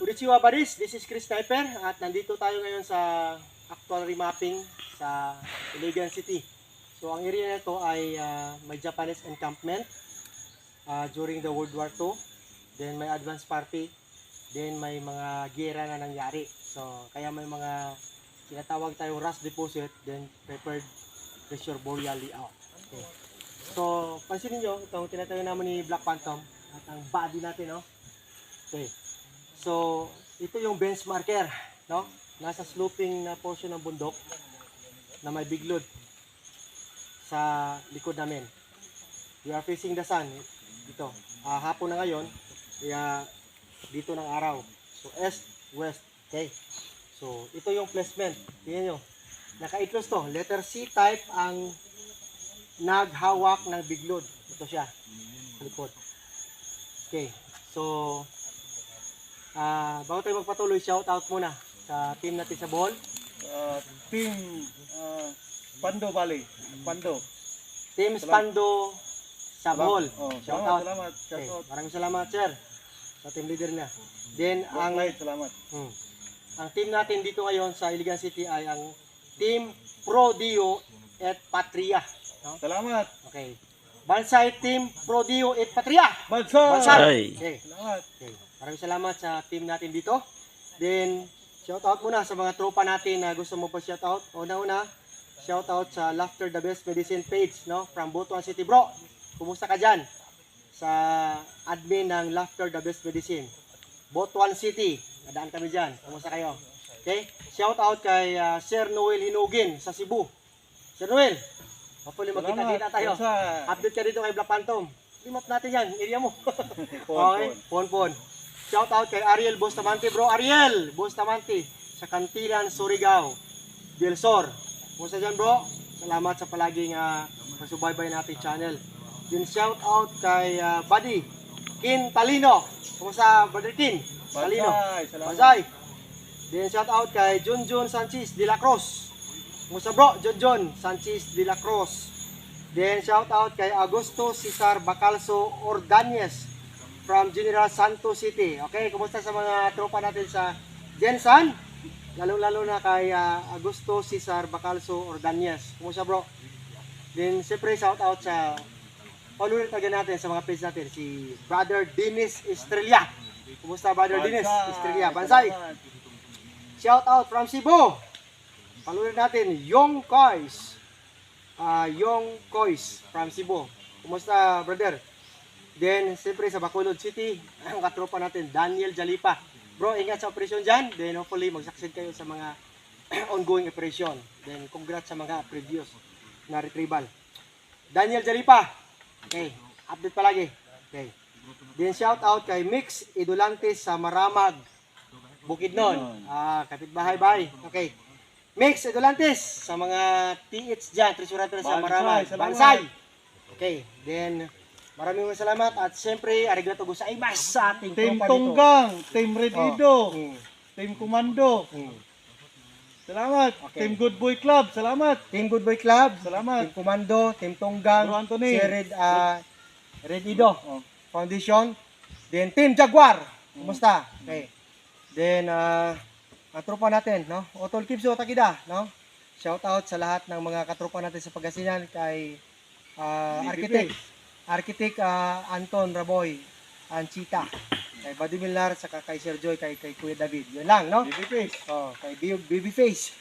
Konnichiwa buddies, this is Chris Sniper at nandito tayo ngayon sa actual remapping sa Iligan City. So ang area na ito ay may Japanese encampment during the World War II. Then may advance party. Then may mga gera na nangyari. So kaya may mga tinatawag tayong rust deposit. Then prepared pressure burial layout. Okay. So pansinin nyo, itong tinatayo naman ni Black Phantom at ang body natin. No? Okay. So, ito yung benchmarker, no? Nasa sloping na portion ng bundok na may biglod sa likod namin. We are facing the sun. Dito. Hapon na ngayon, kaya dito ng araw. So, east, west. Okay. So, ito yung placement. Tingnan nyo. Naka-itlos to. Letter C type ang naghawak ng biglod. Ito siya. Sa likod. Okay. So, bago tayo magpatuloy, shout out muna sa team natin sa Bohol. Team Pando Valley. Pando. Team Spando sa Bohol. Shout out. Salamat. Okay. Maraming salamat, sir, sa team leader niya. Then, Salamat. ang team natin dito ngayon sa Iligan City ay ang Team Pro Dio et Patria. No? Salamat. Okay. Bansay Team Pro Dio et Patria. Bansay. Okay. Salamat. Okay. Maraming salamat sa team natin dito. Then, shout out muna sa mga tropa natin na gusto mo pa shout out. Una-una, shout out sa Laughter the Best Medicine page, no? From Butuan City, bro. Kumusta ka dyan? Sa admin ng Laughter the Best Medicine. Butuan City. Nadaan kami dyan. Kumusta kayo? Okay? Shout out kay Sir Noel Hinugin sa Cebu. Sir Noel, hopefully magkita-kita tayo. Update ka dito kay Black Phantom. Limap natin yan, area mo. Okay? Pon. Shout out kay Ariel Bustamante, bro. Ariel Bustamante sa Cantilan, Surigao del Sur. Kumusta dyan, bro? Salamat sa palaging pagsubaybay natin channel. Then shout out kay Buddy Kin Talino. Kumusta, Brother Kin? Talino. Bansay. Then shout out kay Junjun Sanchez de la Cruz. Kumusta, bro? Junjun Sanchez de la Cruz. Then shout out kay Augusto Cesar Bacalso Ordanyes from General Santos City. Okay, kumusta sa mga tropa natin sa Jensan? Lalo-lalo na kay Augusto Cesar Bacalso Ordanyes. Kumusta, bro? Then siyempre shout out sa follower taga natin sa mga page natin, si Brother Dennis Estrella. Kumusta, Brother Dennis Estrella? Bansay. Shout out from Cebu. Follower natin, Yong Kois. Yong Kois from Cebu. Kumusta, brother? Then, siyempre sa Bacolod City, ang katropa natin, Daniel Jalipa. Bro, ingat sa operasyon dyan. Then, hopefully, mag-succeed kayo sa mga ongoing operation. Then, congrats sa mga previous na retrieval. Daniel Jalipa. Okay, update palagi. Okay. Then, shout out kay Mix Idulantes sa Maramag, Bukidnon. Kapitbahay-bahay. Okay. Mix Idulantes sa mga TH dyan, treasurer sa Maramag. Bansay. Okay, then maraming salamat at siyempre arigato gozaimasu sa ating Team tropa Tonggang, Team Redido, dito. Team Komando. Salamat. Okay. Team Good Boy Club. Salamat. Team Good Boy Club, Salamat. Team Komando, Team Tonggang, Bro Anthony. si Redido Foundation, then Team Jaguar. Kumusta? Okay. Then ang tropa natin, no? Otol Kipso Takida, no? Shout out sa lahat ng mga katropa natin sa Pangasinan kay Architect Anton Raboy Anchita, kay Buddy Millar, saka kay Sir Joy, kay Kuya David. Yun lang, no? Kay Babyface.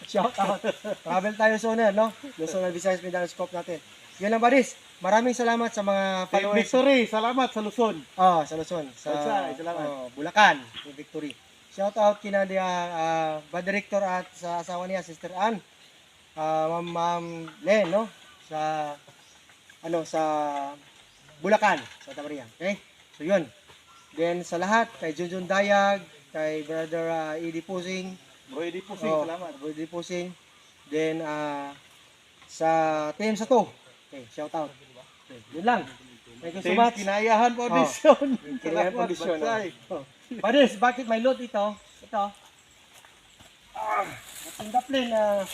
Shout out. Travel tayo sooner, no? Luzon, Visayas, Mindanao scope natin. Yun lang, buddies. Maraming salamat sa mga Team followers. Victory. Salamat sa Luzon. Sa Luzon. Sa salamat. Bulacan. Team Victory. Shout out kina Bad Director at sa asawa niya, Sister Ann. Ma'am Len, no? Sa Bulacan, sa Tamaria. Okay? So, yun. Then, sa lahat, kay Junjun Dayag, kay Brother Edie Pusing. Bro Eddie Pusing. Salamat. Brother Edie Pusing. Then, sa team sa to. Okay, shout out. Okay, yun lang. Thank you so Team much. Kinayahan Foundation. Kinayahan Salamat, Foundation, Bansay. Badis, bakit may load ito? Ito. Natinggap din na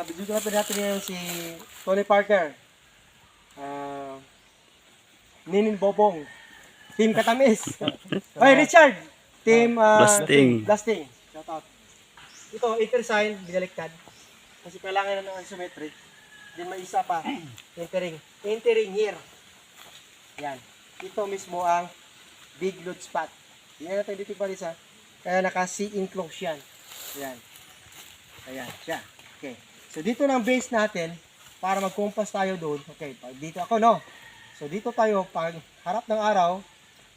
video natin ngayon si Tony Parker. Ninin Bobong. Team Katamis. Oy, Richard. Team Blasting. Blasting. Shout out. Ito, intersign, binaliktad. Kasi kailangan na ng isometric. Then may isa pa, entering. Entering here. Yan. Ito mismo ang big load spot. Yan natin dito pa isa. Kaya naka-C enclose yan. Yan. Ayan, siya. Okay. So dito ng base natin, para mag-compass tayo doon. Okay, pag dito ako, no? So dito tayo, pag harap ng araw,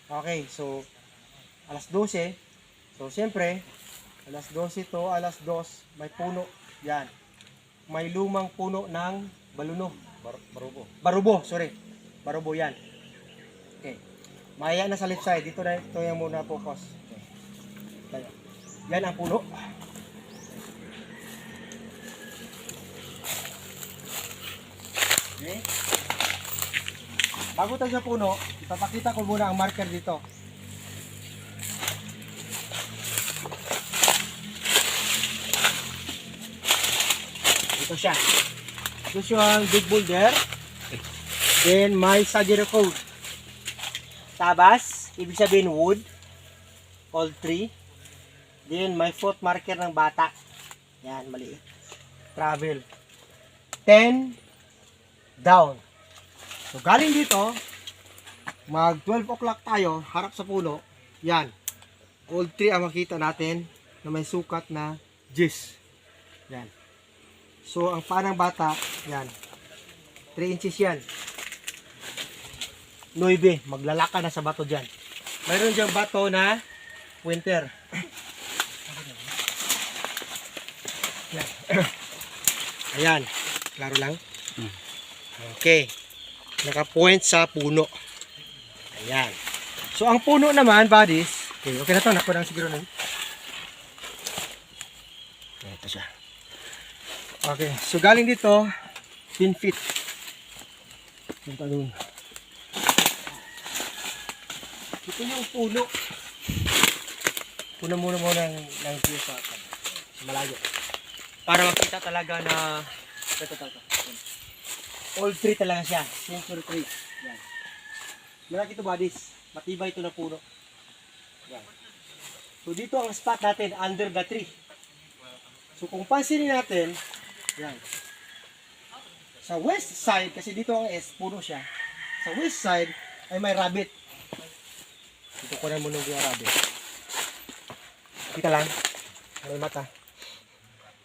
okay, so alas 12. So siyempre, alas 12 to alas 2, may puno. Yan. May lumang puno ng baluno. Barubo, sorry. Barubo yan. Okay. Maya na sa left side. Dito na, ito yung muna focus. Okay. Tayo. Yan ang puno. Okay. Bago tayo sa puno, ipapakita ko muna ang marker dito. Ito siya. Ito siyang big boulder. Then may Sagiro code. Tabas, ibig sabihin wood. Old tree. Then may foot marker ng bata. Yan, maliit. Travel. 10 down. So galing dito, mag 12 o'clock tayo, harap sa puno. Yan. Old tree ang makita natin na may sukat na gis. Yan. So, ang paa ng bata, yan. 3 inches yan. 9, maglalaka na sa bato dyan. Mayroon dyan bato na winter. Yan. Ayan. Klaro lang? Okay. Naka-point sa puno. Ayan. So, ang puno naman, buddies, okay na to, nakuha na siguro nun. Ito siya. Okay, so galing dito, 10 feet. Punta doon. Ito yung puno. Puno muna ng view sa malayo. Para makita talaga na ito. Old tree talaga siya. Century tree. Yan. Malaki ito, buddies. Matibay ito na puno. Yan. So dito ang spot natin, under the tree. So kung pansinin natin, yan. Sa west side, kasi dito ang S, puno siya. Sa west side, ay may rabbit. Dito ko na muna yung rabbit. Kita lang. May mata.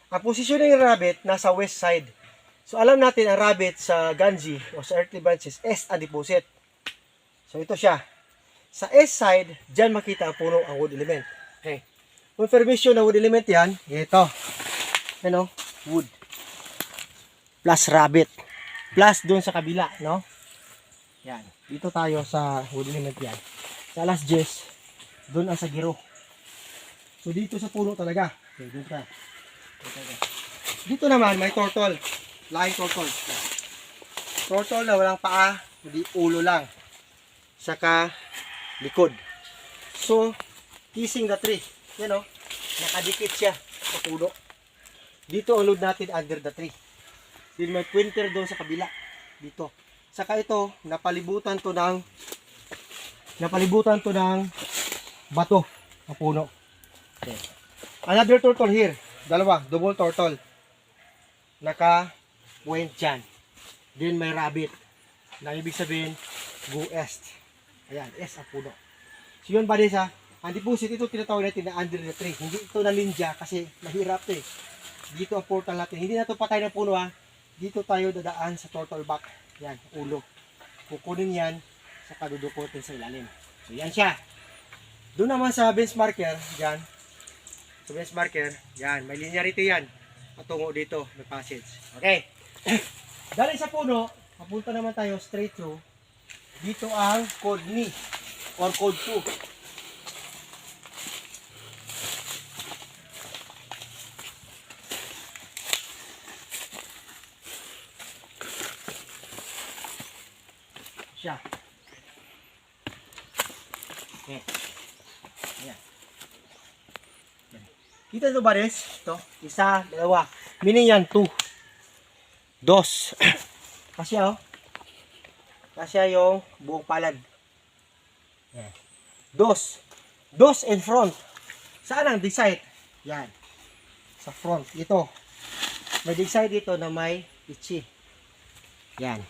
Ang posisyon ng rabbit, nasa west side. So alam natin, ang rabbit sa Ganji, o sa earthly branches, S ang deposit. So ito siya. Sa S side, dyan makita ang puno, ang wood element. Okay. Confirmation na wood element yan, ito. Ano? Wood. Plus rabbit. Plus doon sa kabila, no? Yan. Dito tayo sa wood element yan. Sa alas 10, doon ang Sagiro. So dito sa puno talaga. Okay, dito ka. Dito naman may turtle. Laking turtle. Turtle na walang paa, hindi ulo lang. Saka likod. So, kissing the tree. Yan o. Nakadikit siya sa puno. Dito ang load natin under the tree. Then may pointer doon sa kabila. Dito. Saka ito, napalibutan to ng bato ng puno. Okay. Another turtle here. Dalawa, double turtle. Naka-point dyan. Then may rabbit. Na ibig sabihin, go east. Ayan, S ang puno. So yun, buddies ha. Ang deposit, ito tinatawag natin na under the tree. Hindi ito na ninja kasi mahirap ito eh. Dito ang portal natin. Hindi na ito patay ng puno ha. Dito tayo dadaan sa turtle back. Yan, ulo. Kukunin yan sa kadudukotin sa ilalim. So yan siya. Doon naman sa bench marker, yan. Sa bench marker, yan. May linearity yan. Patungo dito, may passage. Okay. Dahil sa puno, papunta naman tayo straight through. Dito ang code ni or code 2. Siya. Okay. Ayan. Kita ito ba res? Ito. Isa, dalawa. Meaning yan, 2. 2. Kasya oh. Kasya yung buong palad. Yan. Dos in front. Saan ang dig sight? Yan. Sa front. Ito. May dig sight dito na may itchy. Yan.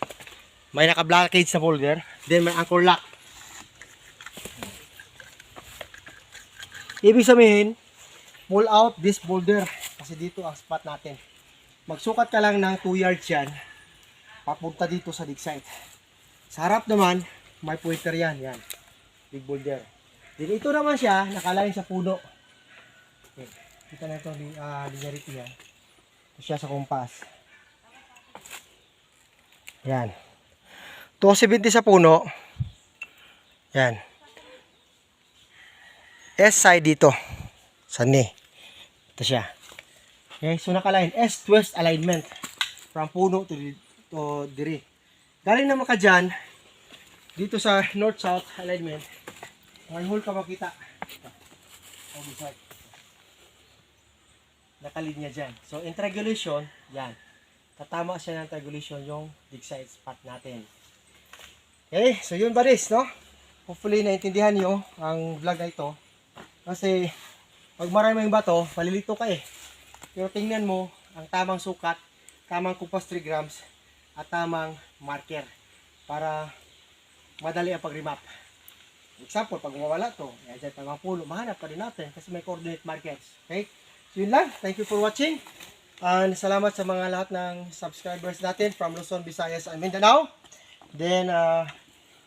May naka-blockage na folder. Then may anchor lock. Ibig sabihin, pull out this boulder. Kasi dito ang spot natin. Magsukat ka lang ng 2 yards yan. Papunta dito sa dig sight. Sa harap naman, may pointer yan. Yan. Big boulder. Then ito naman siya, nakalain sa puno. Okay. Kita na ito, linearity yan. Ito siya sa kompas. Yan. 270 sa puno. Yan. S side dito. Sa ni. Ito siya. Okay, so nakalain. S twist alignment. From puno to diri. Galing naman ka dyan, dito sa north-south alignment, may hole ka makita. Nakalinya dyan. So, in triangulation, yan. Tatama siya ng triangulation yung dig sight spot natin. Okay, so yun buddies, no? Hopefully, naintindihan nyo ang vlog na ito. Kasi, pag maraming bato, palilito ka eh. Pero tingnan mo, ang tamang sukat, tamang kumpas 3 grams, at tamang marker para madali ang pag-remap. Example, pag mawala to, dyan pa mga puno, mahanap pa rin natin kasi may coordinate markers. Okay? So yun lang. Thank you for watching. And salamat sa mga lahat ng subscribers natin from Luzon, Visayas, and Mindanao. Then,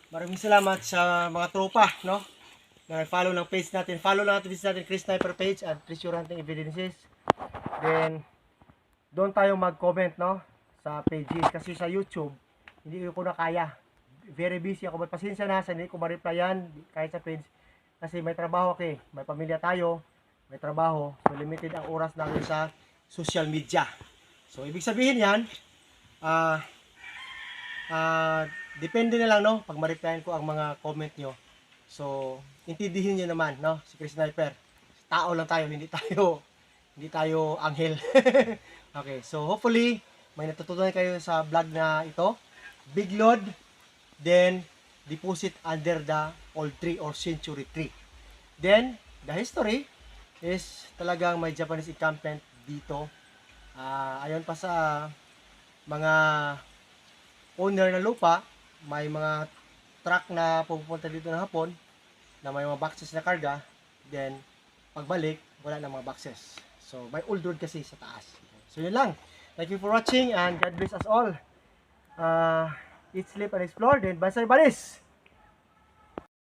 maraming salamat sa mga tropa, no? Na follow ng page natin. Follow lang natin Chris Sniper page at Treasure Hunting Evidences. Then, doon tayo mag-comment, no? Sa pages. Kasi sa YouTube, hindi ko na kaya. Very busy ako. Magpasensya na sa hindi ko ma-replyan kahit sa page. Kasi may trabaho ako eh. May pamilya tayo. May trabaho. So, limited ang oras namin sa social media. So, ibig sabihin yan, depende na lang, no? Pag ma-replyan ko ang mga comment nyo. So, intindihin nyo naman, no? Si Chris Sniper. Tao lang tayo, hindi tayo anghel. Okay, so hopefully, may natutunan kayo sa vlog na ito. Big load, then deposit under the old tree or century tree. Then, the history is talagang may Japanese encampment dito. Ayon pa sa mga owner ng lupa, may mga truck na pupunta dito ng hapon na may mga boxes na karga, then pagbalik wala na mga boxes. So may old road kasi sa taas. So yun lang. Thank you for watching and God bless us all. Eat, sleep and explore. Then Bansay Baris.